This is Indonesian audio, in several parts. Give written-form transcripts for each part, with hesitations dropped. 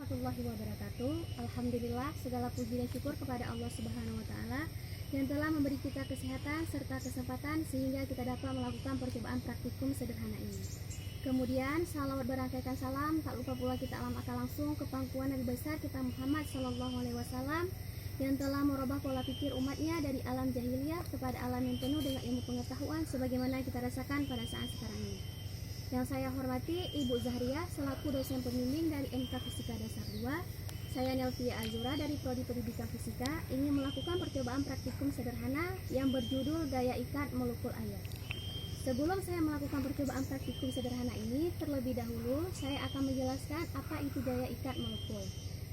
warahmatullahi wabarakatuh. Alhamdulillah, segala puji dan syukur kepada Allah Subhanahu wa taala yang telah memberi kita kesehatan serta kesempatan sehingga kita dapat melakukan percobaan praktikum sederhana ini. Kemudian salawat berangkaikan salam, tak lupa pula kita amalkan langsung ke pangkuan Nabi besar kita Muhammad SAW yang telah merubah pola pikir umatnya dari alam jahiliyah kepada alam yang penuh dengan ilmu pengetahuan sebagaimana kita rasakan pada saat sekarang ini. Yang saya hormati Ibu Zahriah selaku dosen pembimbing dari MK Fisika Dasar 2. Saya Nelvia Azura dari Prodi Pendidikan Fisika ingin melakukan percobaan praktikum sederhana yang berjudul gaya ikat melukul air. Sebelum saya melakukan percobaan praktikum sederhana ini, terlebih dahulu saya akan menjelaskan apa itu gaya ikat melukul.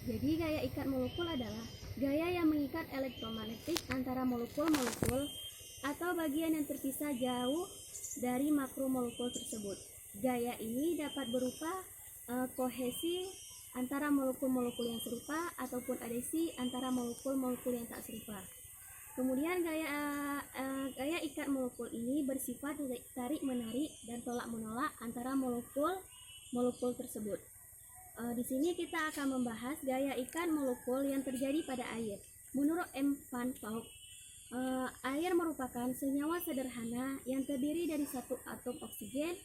Jadi gaya ikat melukul adalah gaya yang mengikat elektromagnetik antara molekul-molekul atau bagian yang terpisah jauh dari makromolekul tersebut. Gaya ini dapat berupa kohesi antara molekul-molekul yang serupa ataupun adesi antara molekul-molekul yang tak serupa. Kemudian gaya ikat molekul ini bersifat tarik-menarik dan tolak-menolak antara molekul-molekul tersebut. Di sini kita akan membahas gaya ikat molekul yang terjadi pada air. Menurut M. van Vogt, air merupakan senyawa sederhana yang terdiri dari satu atom oksigen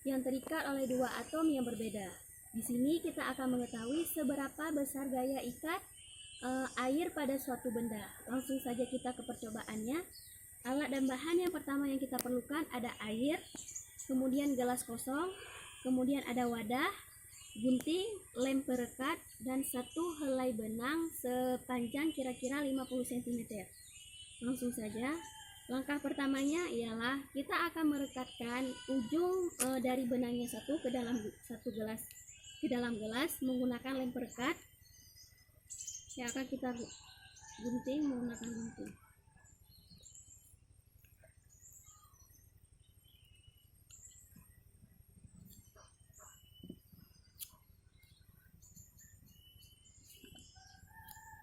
yang terikat oleh dua atom yang berbeda. Di sini kita akan mengetahui seberapa besar gaya ikat air pada suatu benda. Langsung saja kita ke percobaannya. Alat dan bahan yang pertama yang kita perlukan ada air, kemudian gelas kosong, kemudian ada wadah, gunting, lem perekat, dan satu helai benang sepanjang kira-kira 50 cm. Langsung saja. Langkah pertamanya ialah kita akan merekatkan ujung dari benangnya satu ke dalam gelas menggunakan lem perekat yang akan kita gunting menggunakan gunting.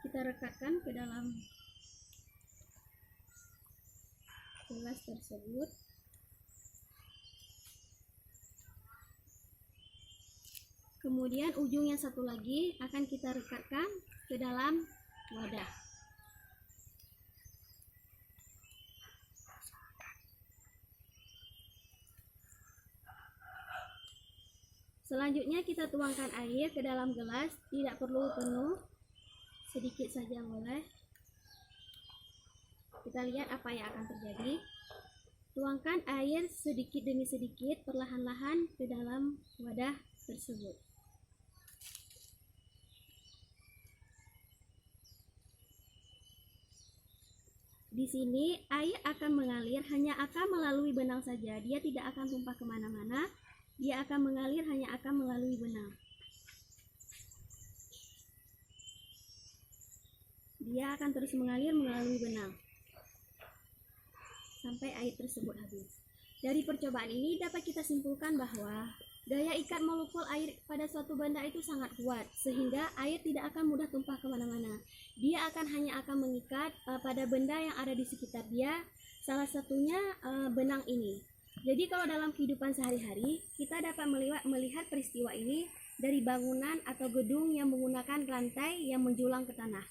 Kita rekatkan ke dalam gelas tersebut. Kemudian ujung yang satu lagi akan kita rekatkan ke dalam wadah. Selanjutnya kita tuangkan air ke dalam gelas, tidak perlu penuh, sedikit saja boleh. Kita lihat apa yang akan terjadi. Tuangkan air sedikit demi sedikit perlahan-lahan ke dalam wadah tersebut. Di sini air akan mengalir, hanya akan melalui benang saja. Dia tidak akan tumpah kemana-mana. Dia akan mengalir, hanya akan melalui benang. Dia akan terus mengalir melalui benang sampai air tersebut habis. Dari percobaan ini dapat kita simpulkan bahwa gaya ikat molekul air pada suatu benda itu sangat kuat, sehingga air tidak akan mudah tumpah kemana-mana. Dia hanya akan mengikat pada benda yang ada di sekitar dia, salah satunya benang ini. Jadi kalau dalam kehidupan sehari-hari, kita dapat melihat peristiwa ini dari bangunan atau gedung yang menggunakan rantai yang menjulang ke tanah.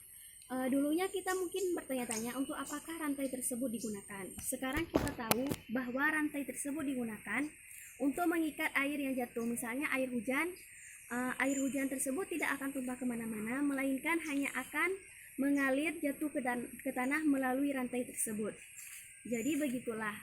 Dulunya kita mungkin bertanya-tanya untuk apakah rantai tersebut digunakan. Sekarang kita tahu bahwa rantai tersebut digunakan untuk mengikat air yang jatuh. Misalnya air hujan tersebut tidak akan tumpah kemana-mana, melainkan hanya akan mengalir jatuh ke tanah melalui rantai tersebut. Jadi begitulah.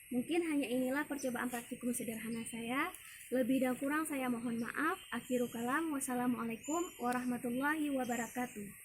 Mungkin hanya inilah percobaan praktikum sederhana saya. Lebih dan kurang saya mohon maaf. Akhirul kalam. Wassalamualaikum warahmatullahi wabarakatuh.